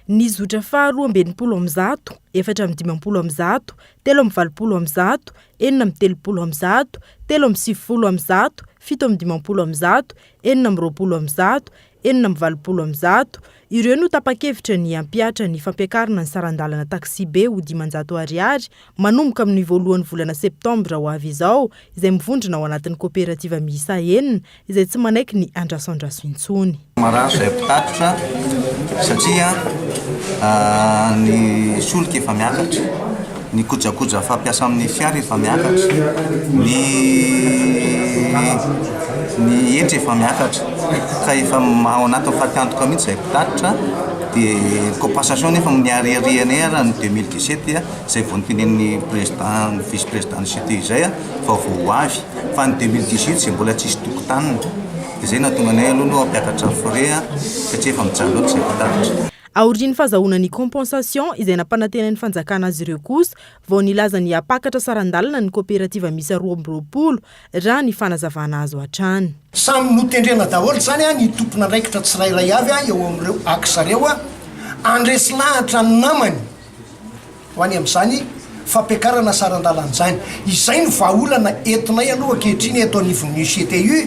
Ny zotra faha 12 4 4 3 20 3 7 4 4 ireo no tapa-kevitra ny ampiatra ny fampiakarana ny sarandalana taksi be ho 500 ariary manomboka amin'ny voalohan'ny volana septambra ho avy izao, izay mivondrona ao anatin'ny kooperativa miisa 9 izay tsy manaiky ny andraso intsony. Marazo izay mpitatotra satria ny solika efa miakatra, ny kojakoja fampiasa amin'ny fiara efa miakatra, ny hetra efa miakatra, ka efa ao anatin'ny fatiantoka mihitsy izay mpitatotra dia compensation efa niariarianay raha ny 2017 izay vao notenen'ny président, vice-président ny CT izay fa vao avy, fa ny 2018 izay mbola tsisy tokotanina. Dia izay nahatonga anay aloha no ampiakatra forêt satria efa mijaly loatra izay mpitatotra. Aorian'ny fahazahona ny compensation izay nampanantena ny fanjakana azy ireo kosa vao nilaza ny apakatra sarandalana ny kooperativa miisa 20 raha ny fanazavana azo hatrany. Samy notendrena daholo zany ny tompona andraikitra tsirairay avy eo amin'ireo akizareo andresy lahatra ny namany ho any amin'izany fampiakarana sarandalana izany. Izay ny vahaolana entinay aloha ankehitriny eto anivon'ny CTU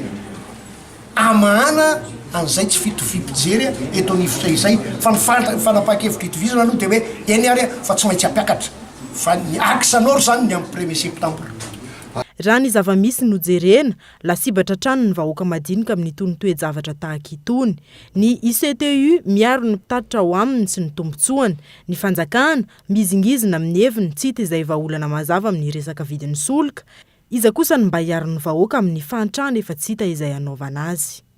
amahana an'izay tsy fitoviam-pijery eto anivon'izay izay fa ny fanapakevitra itovizana aloha dia hoe eny ary fa tsy maintsy ampiakatra fa ny akizanao zany ny amin'ny 1er septambra. Raha ny zava-misy nojerena, lasibatra trano ny vahoaka madinika amin'ny itony toe-javatra tahaka itony. Ny ICTU miaro ny mpitatotra ao aminy sy ny tombotsoany, ny fanjakana mizingizina amin'ny heviny tsy hita izay vahaolana mazava amin'ny resaka vidin'ny solika, iza kosa ny mba hiaro ny vahoaka amin'ny fahantrana efa tsy hita izay hanaovana azy.